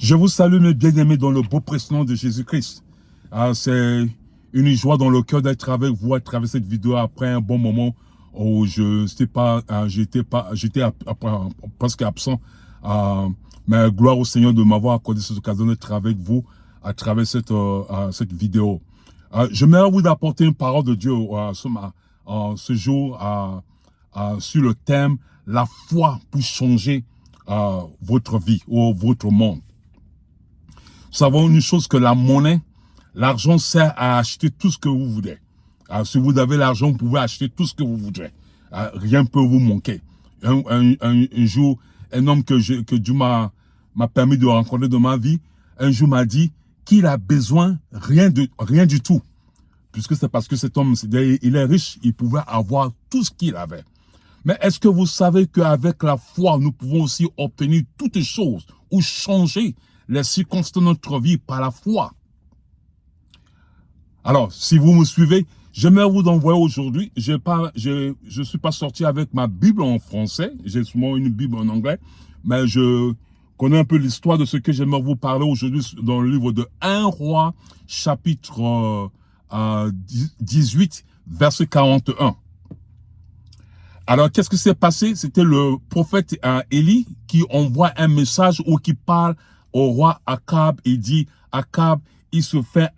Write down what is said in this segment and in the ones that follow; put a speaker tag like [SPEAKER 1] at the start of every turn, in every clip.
[SPEAKER 1] Je vous salue mes bien-aimés dans le beau prénom de Jésus-Christ. C'est une joie dans le cœur d'être avec vous à travers cette vidéo après un bon moment où j'étais presque absent. Mais gloire au Seigneur de m'avoir accordé cette occasion d'être avec vous à travers cette vidéo. J'aimerais vous apporter une parole de Dieu ce jour sur le thème « La foi pour changer votre vie ou votre monde ». Nous savons une chose que la monnaie, l'argent sert à acheter tout ce que vous voulez. Si vous avez l'argent, vous pouvez acheter tout ce que vous voudrez. Rien ne peut vous manquer. Un jour, un homme que Dieu m'a permis de rencontrer dans ma vie, un jour m'a dit qu'il a besoin rien du tout. Puisque c'est parce que cet homme, il est riche, il pouvait avoir tout ce qu'il avait. Mais est-ce que vous savez qu'avec la foi, nous pouvons aussi obtenir toutes choses ou changer les circonstances de notre vie par la foi? Alors, si vous me suivez, j'aimerais vous envoyer aujourd'hui. Je suis pas sorti avec ma Bible en français. J'ai souvent une Bible en anglais. Mais je connais un peu l'histoire de ce que j'aimerais vous parler aujourd'hui dans le livre de 1 Roi, chapitre 18, verset 41. Alors, qu'est-ce qui s'est passé? C'était le prophète Élie qui envoie un message ou qui parle au roi Akab. Il dit, Akab, il se fait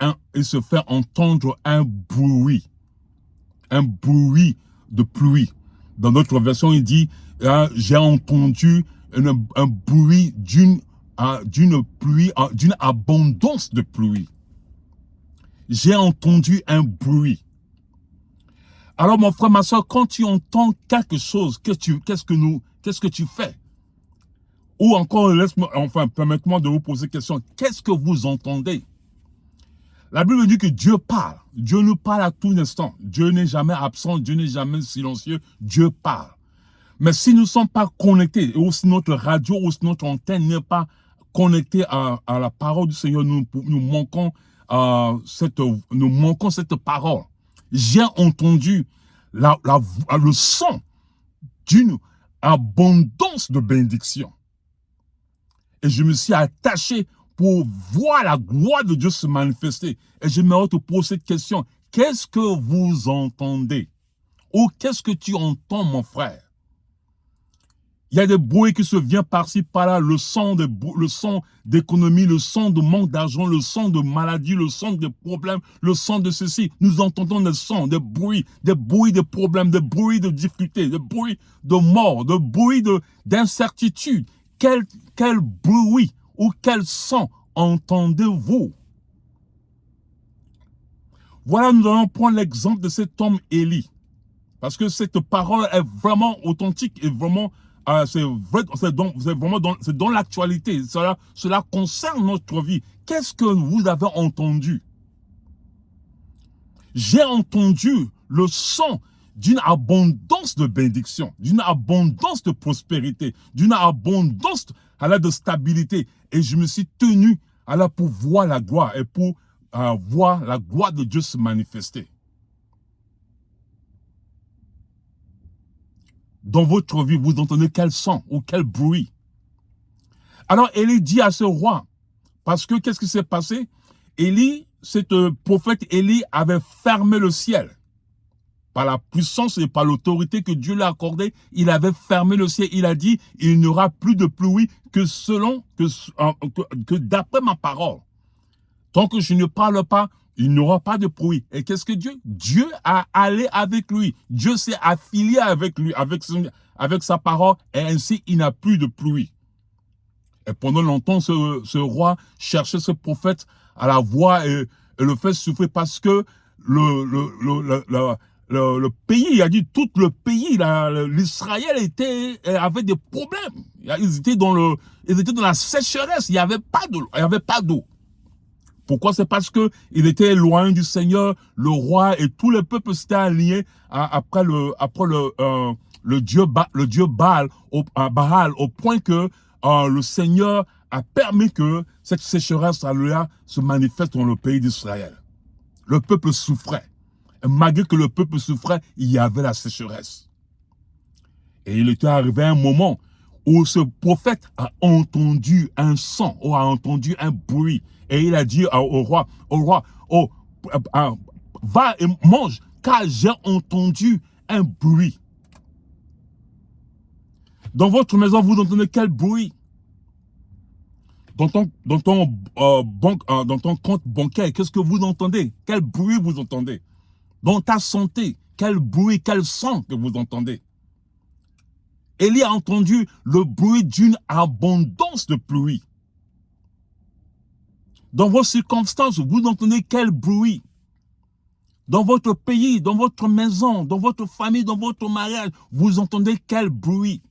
[SPEAKER 1] entendre un bruit de pluie. Dans notre version, il dit, j'ai entendu un bruit d'une abondance de pluie. J'ai entendu un bruit. Alors, mon frère, ma soeur, quand tu entends quelque chose, qu'est-ce que tu fais? Ou encore, permettez-moi de vous poser une question. Qu'est-ce que vous entendez? La Bible dit que Dieu parle. Dieu nous parle à tout instant. Dieu n'est jamais absent, Dieu n'est jamais silencieux. Dieu parle. Mais si nous ne sommes pas connectés, ou si notre radio ou si notre antenne n'est pas connectée à la parole du Seigneur, nous manquons cette parole. J'ai entendu le son d'une abondance de bénédictions. Et je me suis attaché pour voir la gloire de Dieu se manifester. Et j'aimerais te poser cette question. Qu'est-ce que vous entendez? Ou qu'est-ce que tu entends, mon frère? Il y a des bruits qui se viennent par-ci, par-là, le son d'économie, le son de manque d'argent, le son de maladie, le son de problèmes, le son de ceci. Nous entendons des sons, des bruits de problèmes, des bruits de difficultés, des bruits de mort, des bruits d'incertitude. Quel bruit ou quel son entendez-vous? Voilà, nous allons prendre l'exemple de cet homme Élie. Parce que cette parole est vraiment authentique et vraiment... c'est dans l'actualité. Cela concerne notre vie. Qu'est-ce que vous avez entendu? J'ai entendu le son d'une abondance de bénédiction, d'une abondance de prospérité, d'une abondance de stabilité. Et je me suis tenu pour voir la gloire et pour voir la gloire de Dieu se manifester. Dans votre vie, vous entendez quel son ou quel bruit? Alors, Élie dit à ce roi, parce que qu'est-ce qui s'est passé? Cet prophète Élie avait fermé le ciel. Par la puissance et par l'autorité que Dieu lui a accordée, il avait fermé le ciel. Il a dit, il n'y aura plus de pluie que d'après ma parole. Tant que je ne parle pas, il n'y aura pas de pluie. Et qu'est-ce que Dieu a allé avec lui. Dieu s'est affilié avec lui, avec sa parole, et ainsi il n'a plus de pluie. Et pendant longtemps, ce roi cherchait ce prophète à la voir et le fait souffrir parce que le pays, il a dit tout le pays, l'Israël avait des problèmes. Ils étaient dans la sécheresse, il n'y avait pas d'eau. Pourquoi? C'est parce que il était loin du Seigneur, le roi et tout le peuple s'était aligné après le dieu Baal au point que le Seigneur a permis que cette sécheresse se manifeste dans le pays d'Israël. Le peuple souffrait. Et malgré que le peuple souffrait, il y avait la sécheresse. Et il était arrivé un moment où ce prophète a entendu un son, ou a entendu un bruit. Et il a dit au roi, oh, va et mange, car j'ai entendu un bruit. Dans votre maison, vous entendez quel bruit? Dans ton compte bancaire, qu'est-ce que vous entendez? Quel bruit vous entendez? Dans ta santé, quel bruit, quel son que vous entendez? Élie a entendu le bruit d'une abondance de pluie. Dans vos circonstances, vous entendez quel bruit? Dans votre pays, dans votre maison, dans votre famille, dans votre mariage, vous entendez quel bruit?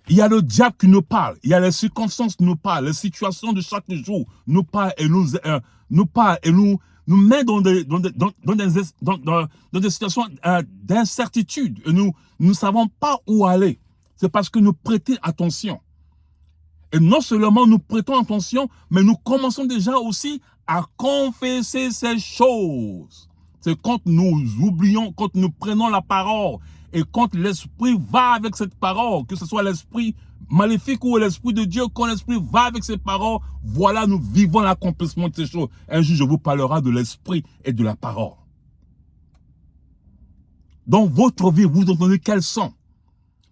[SPEAKER 1] Il y a le diable qui nous parle, il y a les circonstances qui nous parlent, les situations de chaque jour nous parlent et nous met dans des situations d'incertitude. Nous ne savons pas où aller. C'est parce que nous prêtons attention. Et non seulement nous prêtons attention, mais nous commençons déjà aussi à confesser ces choses. C'est quand nous oublions, quand nous prenons la parole, et quand l'esprit va avec cette parole, que ce soit l'esprit maléfique ou l'esprit de Dieu, quand l'esprit va avec ces paroles, voilà, nous vivons l'accomplissement de ces choses. Un jour, je vous parlerai de l'esprit et de la parole. Dans votre vie, vous entendez quel son?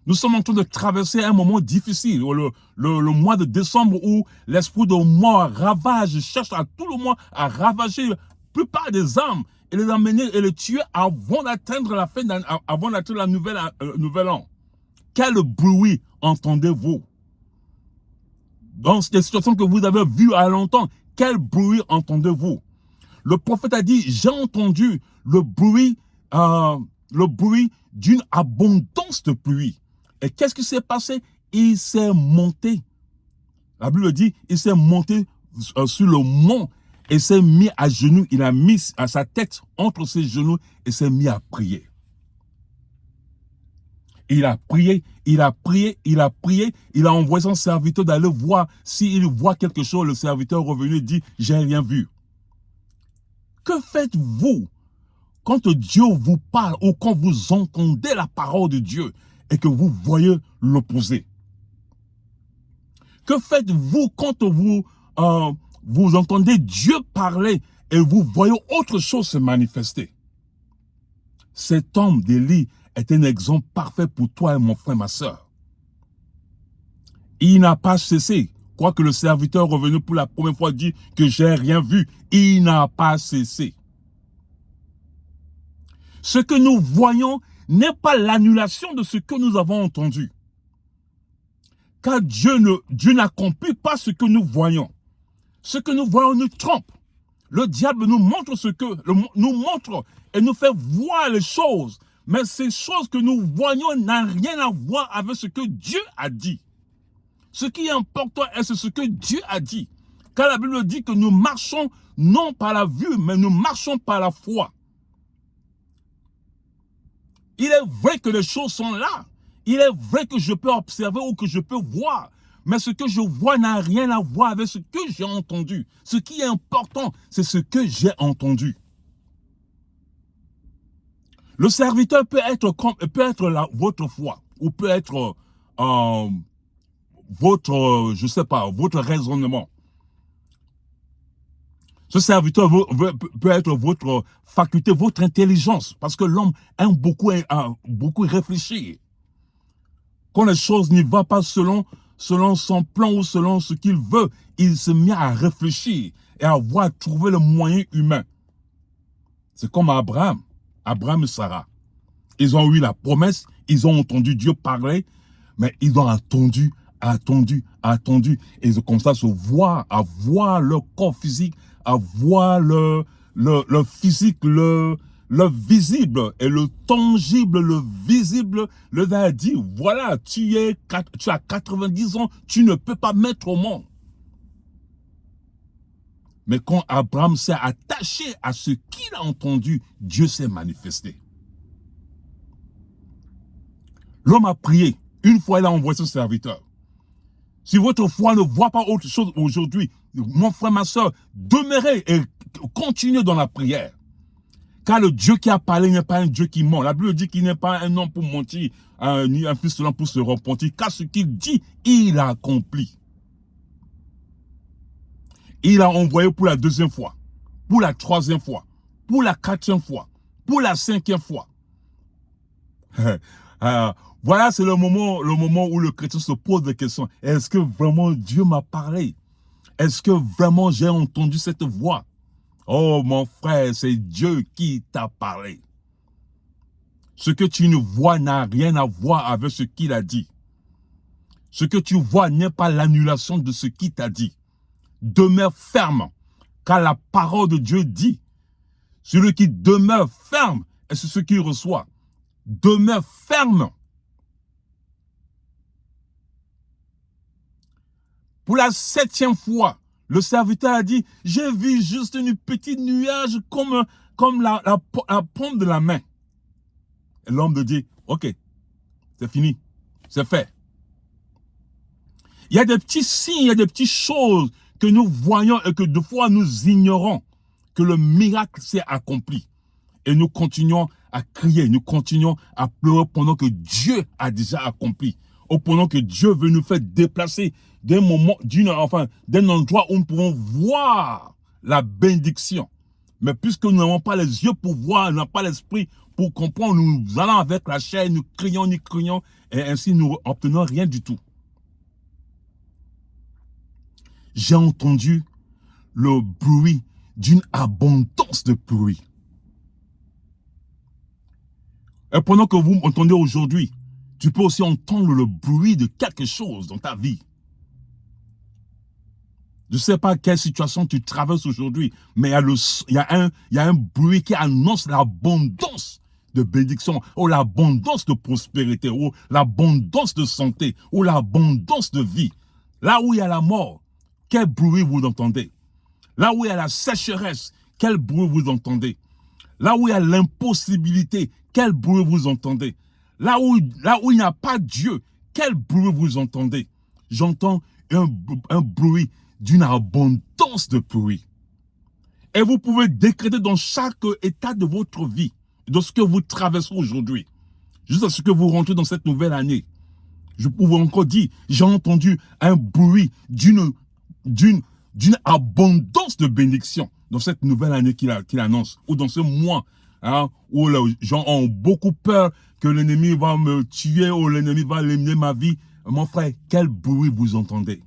[SPEAKER 1] Nous sommes en train de traverser un moment difficile, le mois de décembre où l'esprit de mort ravage, cherche à tout le monde à ravager la plupart des âmes et les amener et les tuer avant d'atteindre la fin, avant d'atteindre la nouvelle an. Quel bruit entendez-vous? Dans les situations que vous avez vues à longtemps, quel bruit entendez-vous? Le prophète a dit, j'ai entendu le bruit d'une abondance de pluie. Et qu'est-ce qui s'est passé? Il s'est monté. La Bible dit, il s'est monté sur le mont et s'est mis à genoux. Il a mis sa tête entre ses genoux et s'est mis à prier. Il a prié, il a prié, il a prié. Il a envoyé son serviteur d'aller voir s'il voit quelque chose. Le serviteur est revenu et dit, j'ai rien vu. Que faites-vous quand Dieu vous parle ou quand vous entendez la parole de Dieu et que vous voyez l'opposé? Que faites-vous quand vous entendez Dieu parler et vous voyez autre chose se manifester? Cet homme d'Élie est un exemple parfait pour toi et mon frère, ma soeur. Il n'a pas cessé. Quoique le serviteur revenu pour la première fois dit que j'ai rien vu, il n'a pas cessé. Ce que nous voyons n'est pas l'annulation de ce que nous avons entendu. Car Dieu n'accomplit pas ce que nous voyons. Ce que nous voyons nous trompe. Le diable nous montre nous montre et nous fait voir les choses. Mais ces choses que nous voyons n'ont rien à voir avec ce que Dieu a dit. Ce qui est important est ce que Dieu a dit. Car la Bible dit que nous marchons non par la vue, mais nous marchons par la foi. Il est vrai que les choses sont là. Il est vrai que je peux observer ou que je peux voir. Mais ce que je vois n'a rien à voir avec ce que j'ai entendu. Ce qui est important, c'est ce que j'ai entendu. Le serviteur peut être votre foi ou peut être votre raisonnement. Ce serviteur peut être votre faculté, votre intelligence, parce que l'homme aime beaucoup réfléchir. Quand les choses n'y vont pas selon son plan ou selon ce qu'il veut, il se met à réfléchir et à trouver le moyen humain. C'est comme Abraham et Sarah. Ils ont eu la promesse, ils ont entendu Dieu parler, mais ils ont attendu. Et ils ont commencé à voir leur corps physique, à voir le physique, le visible et le tangible, le visible. Le gars a dit, voilà, tu as 90 ans, tu ne peux pas mettre au monde. Mais quand Abraham s'est attaché à ce qu'il a entendu, Dieu s'est manifesté. L'homme a prié. Une fois, il a envoyé son serviteur. Si votre foi ne voit pas autre chose aujourd'hui, mon frère, ma soeur, demeurez et continuez dans la prière. Car le Dieu qui a parlé n'est pas un Dieu qui ment. La Bible dit qu'il n'est pas un homme pour mentir, ni un fils de l'homme pour se repentir. Car ce qu'il dit, il a accompli. Il a envoyé pour la deuxième fois, pour la troisième fois, pour la quatrième fois, pour la cinquième fois. Voilà, c'est le moment où le chrétien se pose des questions. Est-ce que vraiment Dieu m'a parlé? Est-ce que vraiment j'ai entendu cette voix? Oh mon frère, c'est Dieu qui t'a parlé. Ce que tu ne vois n'a rien à voir avec ce qu'il a dit. Ce que tu vois n'est pas l'annulation de ce qu'il t'a dit. Demeure ferme, car la parole de Dieu dit, celui qui demeure ferme, et c'est ce qu'il reçoit. Demeure ferme. Pour la 7e fois, le serviteur a dit, j'ai vu juste une petite nuage comme la paume de la main. Et l'homme de dit, ok, c'est fini, c'est fait. Il y a des petits signes, il y a des petites choses que nous voyons et que deux fois nous ignorons que le miracle s'est accompli. Et nous continuons à crier, nous continuons à pleurer pendant que Dieu a déjà accompli. Ou pendant que Dieu veut nous faire déplacer d'un moment, d'un endroit où nous pouvons voir la bénédiction. Mais puisque nous n'avons pas les yeux pour voir, nous n'avons pas l'esprit pour comprendre, nous allons avec la chair, nous crions, et ainsi nous n'obtenons rien du tout. J'ai entendu le bruit d'une abondance de pluie. Et pendant que vous m'entendez aujourd'hui, tu peux aussi entendre le bruit de quelque chose dans ta vie. Je ne sais pas quelle situation tu traverses aujourd'hui, mais il y a un bruit qui annonce l'abondance de bénédiction, ou l'abondance de prospérité, ou l'abondance de santé, ou l'abondance de vie. Là où il y a la mort, quel bruit vous entendez? Là où il y a la sécheresse, quel bruit vous entendez? Là où il y a l'impossibilité, quel bruit vous entendez? Là où il n'y a pas Dieu, quel bruit vous entendez? J'entends un bruit d'une abondance de pluie. Et vous pouvez décréter dans chaque état de votre vie, de ce que vous traversez aujourd'hui, jusqu'à ce que vous rentrez dans cette nouvelle année. Je pouvais encore dire, j'ai entendu un bruit d'une abondance de bénédiction dans cette nouvelle année qu'il annonce, ou dans ce mois, où les gens ont beaucoup peur que l'ennemi va me tuer ou l'ennemi va éliminer ma vie. Mon frère, quel bruit vous entendez?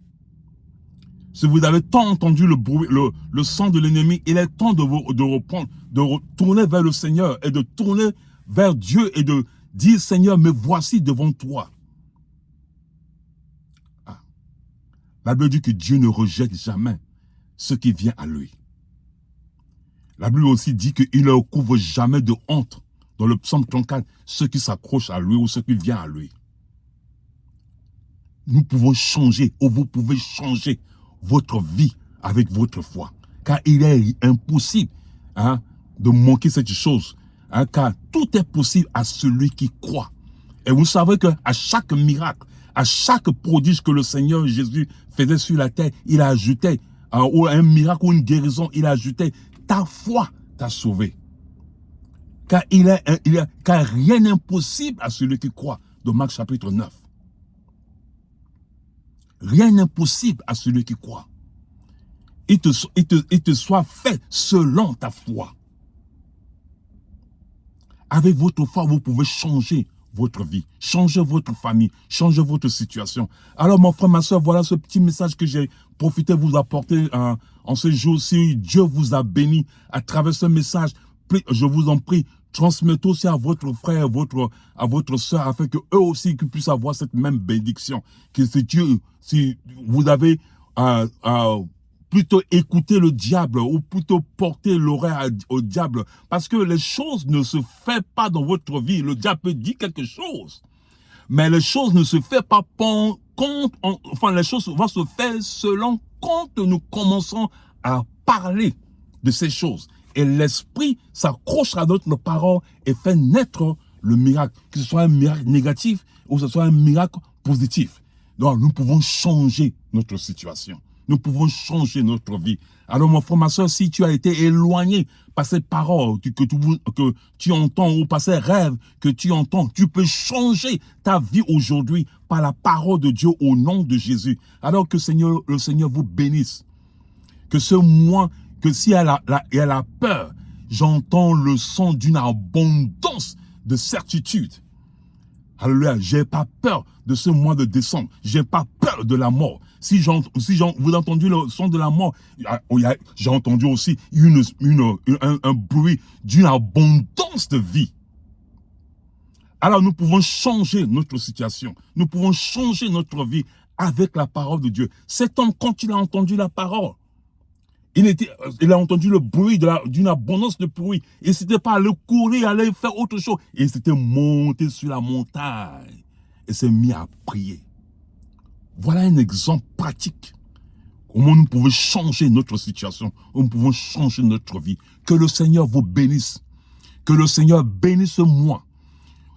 [SPEAKER 1] Si vous avez tant entendu le bruit, le sang de l'ennemi, il est temps de reprendre, de retourner vers le Seigneur et de tourner vers Dieu et de dire, Seigneur, me voici devant toi. La Bible dit que Dieu ne rejette jamais ce qui vient à lui. La Bible aussi dit qu'il ne couvre jamais de honte, dans le psaume 34, ceux qui s'accrochent à lui ou ceux qui viennent à lui. Nous pouvons changer, ou vous pouvez changer votre vie avec votre foi. Car il est impossible de manquer cette chose. Car tout est possible à celui qui croit. Et vous savez qu'à chaque miracle, à chaque prodige que le Seigneur Jésus faisait sur la terre, il a ajouté, ou un miracle ou une guérison, il a ajouté, ta foi t'a sauvé. Car car rien n'est impossible à celui qui croit. De Marc chapitre 9. Rien n'est impossible à celui qui croit. Il te soit fait selon ta foi. Avec votre foi, vous pouvez changer votre vie, changer votre famille, changer votre situation. Alors mon frère, ma soeur, voilà ce petit message que j'ai profité de vous apporter en ce jour. Si Dieu vous a béni à travers ce message, je vous en prie, transmettez aussi à votre frère, à votre soeur, afin que eux aussi puissent avoir cette même bénédiction. Que si vous avez plutôt écouter le diable ou plutôt porter l'oreille au diable, parce que les choses ne se font pas dans votre vie. Le diable peut dire quelque chose, mais les choses ne se font pas les choses vont se faire selon quand nous commençons à parler de ces choses. Et l'esprit s'accroche à notre parole et fait naître le miracle, que ce soit un miracle négatif ou que ce soit un miracle positif. Donc nous pouvons changer notre situation. Nous pouvons changer notre vie. Alors, mon frère, ma soeur, si tu as été éloigné par ces paroles que tu entends ou par ces rêves que tu entends, tu peux changer ta vie aujourd'hui par la parole de Dieu au nom de Jésus. Alors que le Seigneur vous bénisse. Que ce moi, que si elle a peur, j'entends le son d'une abondance de certitude. Alléluia, j'ai pas peur de ce mois de décembre. J'ai pas peur de la mort. Si vous avez entendu le son de la mort, j'ai entendu aussi un bruit d'une abondance de vie. Alors nous pouvons changer notre situation. Nous pouvons changer notre vie avec la parole de Dieu. Cet homme, quand il a entendu la parole, il a entendu le bruit d'une abondance de bruit. Et c'était pas aller courir, aller faire autre chose. Il s'était monté sur la montagne et s'est mis à prier. Voilà un exemple pratique. Comment nous pouvons changer notre situation. Nous pouvons changer notre vie. Que le Seigneur vous bénisse. Que le Seigneur bénisse moi.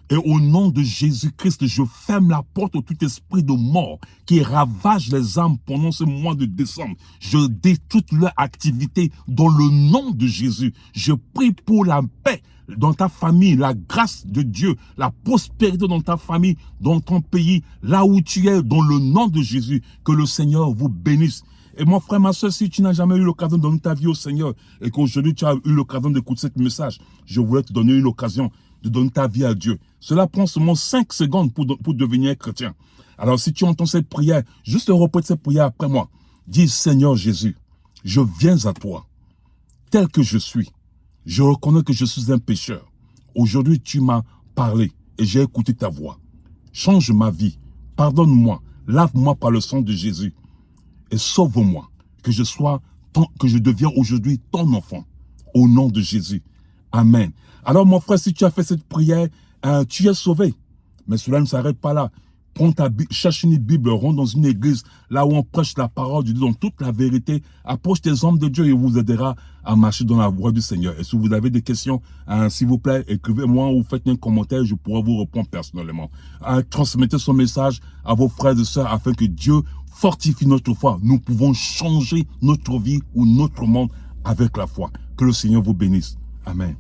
[SPEAKER 1] Et au nom de Jésus-Christ, je ferme la porte au tout esprit de mort qui ravage les âmes pendant ce mois de décembre. Je détruis toute leur activité dans le nom de Jésus. Je prie pour la paix dans ta famille, la grâce de Dieu, la prospérité dans ta famille, dans ton pays, là où tu es, dans le nom de Jésus. Que le Seigneur vous bénisse. Et mon frère, ma soeur, si tu n'as jamais eu l'occasion de donner ta vie au Seigneur et qu'aujourd'hui tu as eu l'occasion d'écouter ce message, je voulais te donner une occasion de donner ta vie à Dieu. Cela prend seulement 5 secondes pour devenir chrétien. Alors si tu entends cette prière, juste répète cette prière après moi. Dis, Seigneur Jésus, je viens à toi, tel que je suis. Je reconnais que je suis un pécheur. Aujourd'hui, tu m'as parlé et j'ai écouté ta voix. Change ma vie, pardonne-moi, lave-moi par le sang de Jésus et sauve-moi, que je deviens aujourd'hui ton enfant, au nom de Jésus. Amen. Alors mon frère, si tu as fait cette prière, tu es sauvé. Mais cela ne s'arrête pas là. Prends ta Bible, cherche une Bible, rentre dans une église, là où on prêche la parole de Dieu dans toute la vérité. Approche des hommes de Dieu et vous aidera à marcher dans la voie du Seigneur. Et si vous avez des questions, s'il vous plaît, écrivez-moi ou faites un commentaire, je pourrai vous répondre personnellement. Transmettez ce message à vos frères et sœurs afin que Dieu fortifie notre foi. Nous pouvons changer notre vie ou notre monde avec la foi. Que le Seigneur vous bénisse. Amen.